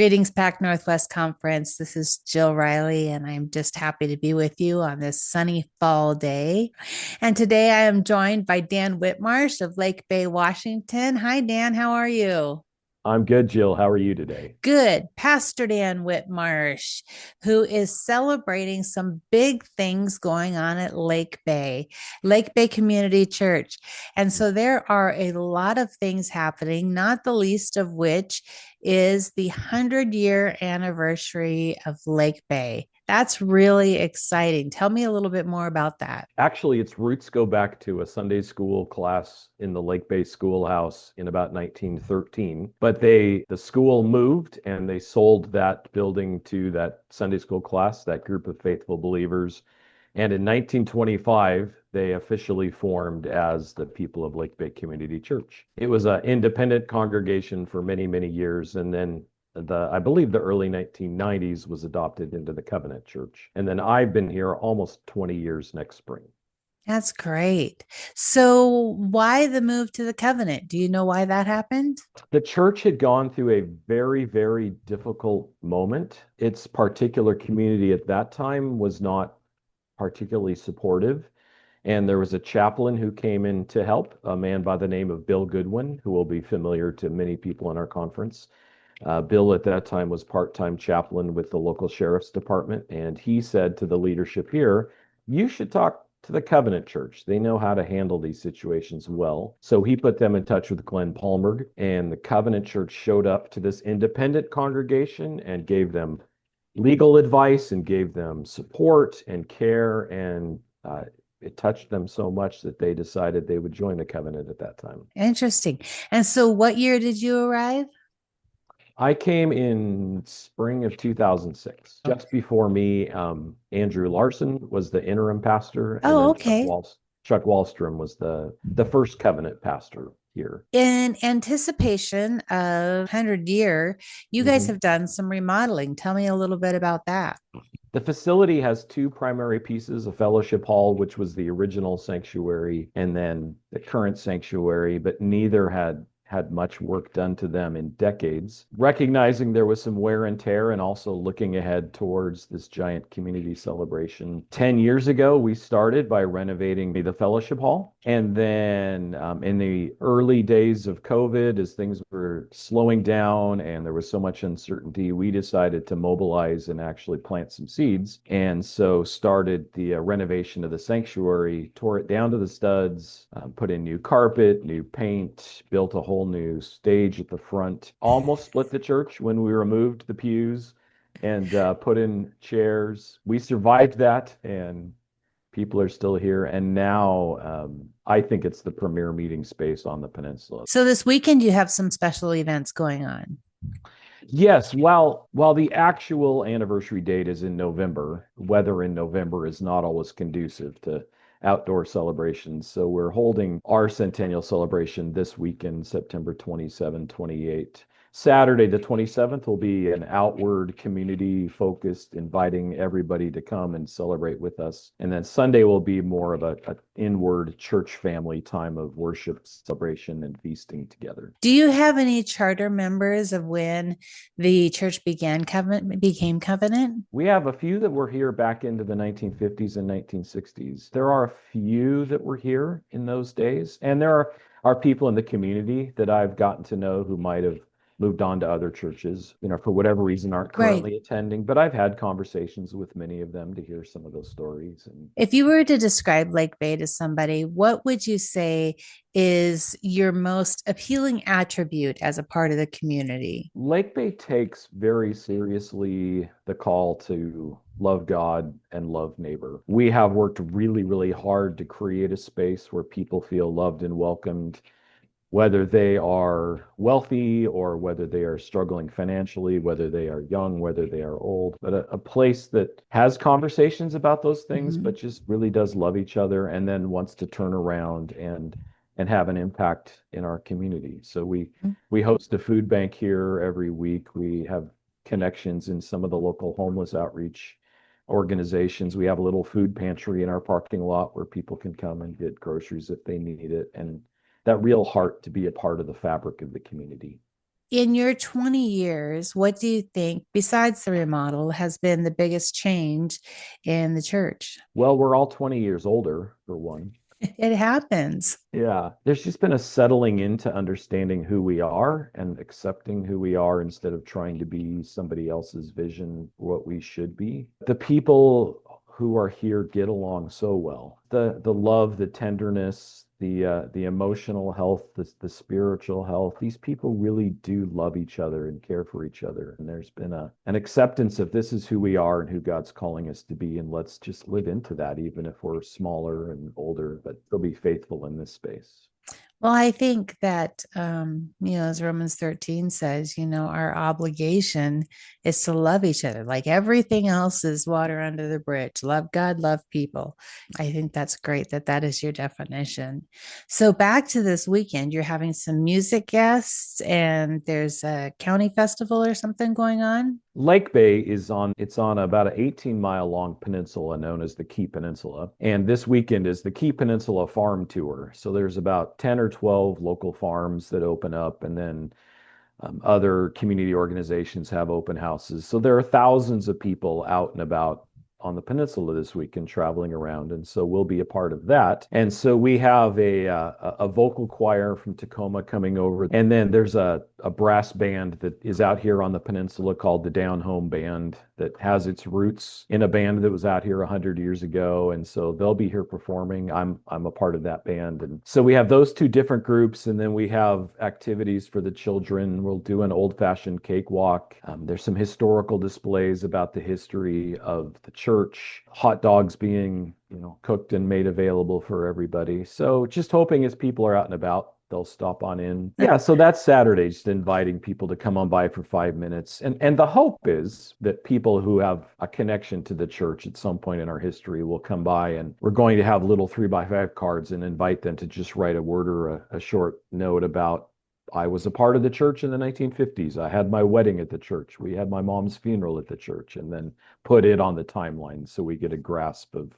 Greetings, Pac Northwest Conference. This is Jill Riley, and I'm just happy to be with you on this sunny fall day. And today I am joined by Dan Whitmarsh of Lake Bay, Washington. Hi, Dan. How are you? I'm good, Jill. How are you today? Good. Pastor Dan Whitmarsh, who is celebrating some big things going on at Lake Bay Community Church. And so there are a lot of things happening, not the least of which is the 100-year anniversary of Lake Bay. That's really exciting. Tell me a little bit more about that. Actually, its roots go back to a Sunday school class in the Lakebay Schoolhouse in about 1913. But the school moved and they sold that building to that Sunday school class, that group of faithful believers. And in 1925, they officially formed as the people of Lake Bay Community Church. It was an independent congregation for many, many years. And then I believe the early 1990s was adopted into the Covenant Church. And then I've been here almost 20 years next spring. That's great. So, why the move to the covenant? Do you know why that happened? The church had gone through a very, very difficult moment. Its particular community at that time was not particularly supportive. And there was a chaplain who came in to help, a man by the name of Bill Goodwin, who will be familiar to many people in our conference. Bill at that time was part-time chaplain with the local sheriff's department, and he said to the leadership here, "You should talk to the Covenant Church. They know how to handle these situations well." So he put them in touch with Glenn Palmer, and the Covenant Church showed up to this independent congregation and gave them legal advice and gave them support and care, and it touched them so much that they decided they would join the covenant at that time. Interesting. And so, what year did you arrive? I came in spring of 2006. Just before me, Andrew Larson was the interim pastor, and Oh, then okay. Chuck Wallstrom was the first covenant pastor here. In anticipation of 100-year, you guys Mhm. have done some remodeling. Tell me a little bit about that. The facility has two primary pieces, a fellowship hall, which was the original sanctuary, and then the current sanctuary, but neither had much work done to them in decades. Recognizing there was some wear and tear and also looking ahead towards this giant community celebration. 10 years ago, we started by renovating the fellowship hall. And then in the early days of COVID, as things were slowing down and there was so much uncertainty, we decided to mobilize and actually plant some seeds. And so started the renovation of the sanctuary, tore it down to the studs, put in new carpet, new paint, built a whole new stage at the front, almost split the church when we removed the pews and put in chairs. We survived that, and people are still here. And now I think it's the premier meeting space on the peninsula. So, this weekend, you have some special events going on. Yes, while the actual anniversary date is in November, weather in November is not always conducive to outdoor celebrations. So we're holding our centennial celebration this weekend, September 27, 28. Saturday, the 27th, will be an outward community focused, inviting everybody to come and celebrate with us. And then Sunday will be more of a inward church family time of worship, celebration, and feasting together. Do you have any charter members of when the church became covenant? We have a few that were here back into the 1950s and 1960s. There are a few that were here in those days, and there are people in the community that I've gotten to know who might have moved on to other churches, for whatever reason aren't Right. currently attending, but I've had conversations with many of them to hear some of those stories. And If you were to describe Lake Bay to somebody, what would you say is your most appealing attribute as a part of the community? Lake Bay takes very seriously the call to love God and love neighbor. We have worked really, really hard to create a space where people feel loved and welcomed, whether they are wealthy or whether they are struggling financially, whether they are young, whether they are old, but a place that has conversations about those things, but Mhm. just really does love each other and then wants to turn around and have an impact in our community. So we host a food bank here every week. We have connections in some of the local homeless outreach organizations. We have a little food pantry in our parking lot where people can come and get groceries if they need it. And that real heart to be a part of the fabric of the community. In your 20 years, what do you think, besides the remodel, has been the biggest change in the church? Well, we're all 20 years older, for one. It happens. Yeah, there's just been a settling into understanding who we are and accepting who we are instead of trying to be somebody else's vision, what we should be. The people who are here get along so well. The love, the tenderness, the emotional health, the spiritual health. These people really do love each other and care for each other. And there's been an acceptance of this is who we are and who God's calling us to be. And let's just live into that, even if we're smaller and older, but still be faithful in this space. Well, I think that, as Romans 13 says, our obligation is to love each other. Like everything else is water under the bridge. Love God, love people. I think that's great that that is your definition. So, back to this weekend, you're having some music guests and there's a county festival or something going on. Lake Bay it's on about an 18-mile long peninsula known as the Key Peninsula. And this weekend is the Key Peninsula Farm Tour. So there's about 10 or 12 local farms that open up, and then other community organizations have open houses. So there are thousands of people out and about on the peninsula this weekend traveling around, and so we'll be a part of that. And so we have a vocal choir from Tacoma coming over, and then there's a brass band that is out here on the peninsula called the Down Home Band that has its roots in a band that was out here 100 years ago, and so they'll be here performing. I'm a part of that band, and so we have those two different groups, and then we have activities for the children. We'll do an old-fashioned cakewalk. There's some historical displays about the history of the church, hot dogs being, cooked and made available for everybody. So just hoping as people are out and about, they'll stop on in. Yeah, so that's Saturday, just inviting people to come on by for 5 minutes. And the hope is that people who have a connection to the church at some point in our history will come by, and we're going to have little 3x5 cards and invite them to just write a word or a short note about, I was a part of the church in the 1950s. I had my wedding at the church. We had my mom's funeral at the church, and then put it on the timeline so we get a grasp of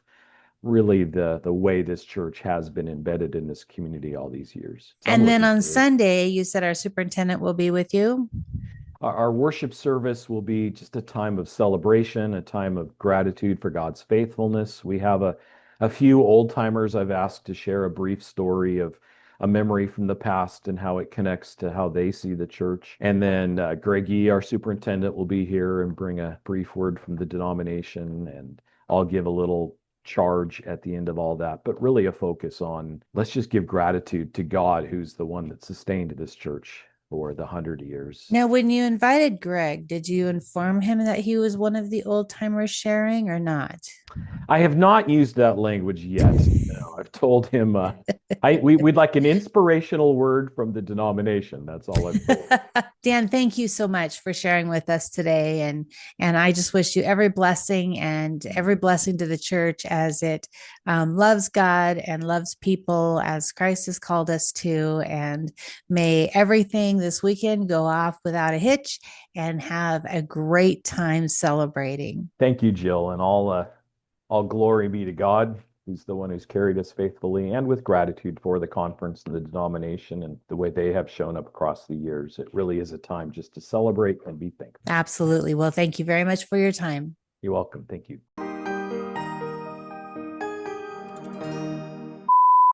really the way this church has been embedded in this community all these years. So I'm And then looking on forward. Sunday, you said our superintendent will be with you. Our worship service will be just a time of celebration, a time of gratitude for God's faithfulness. We have a few old timers I've asked to share a brief story of a memory from the past and how it connects to how they see the church. And then Greg Yee, our superintendent, will be here and bring a brief word from the denomination. And I'll give a little charge at the end of all that, but really a focus on let's just give gratitude to God, who's the one that sustained this church for the 100 years. Now, when you invited Greg, did you inform him that he was one of the old timers sharing or not? I have not used that language yet. No, I've told him we'd like an inspirational word from the denomination. That's all I've told him. Dan, thank you so much for sharing with us today. And I just wish you every blessing and every blessing to the church as it loves God and loves people as Christ has called us to. And may everything this weekend go off without a hitch and have a great time celebrating. Thank you, Jill, and all glory be to God, who's the one who's carried us faithfully and with gratitude for the conference and the denomination and the way they have shown up across the years. It really is a time just to celebrate and be thankful. Absolutely. Well, thank you very much for your time. You're welcome. Thank you.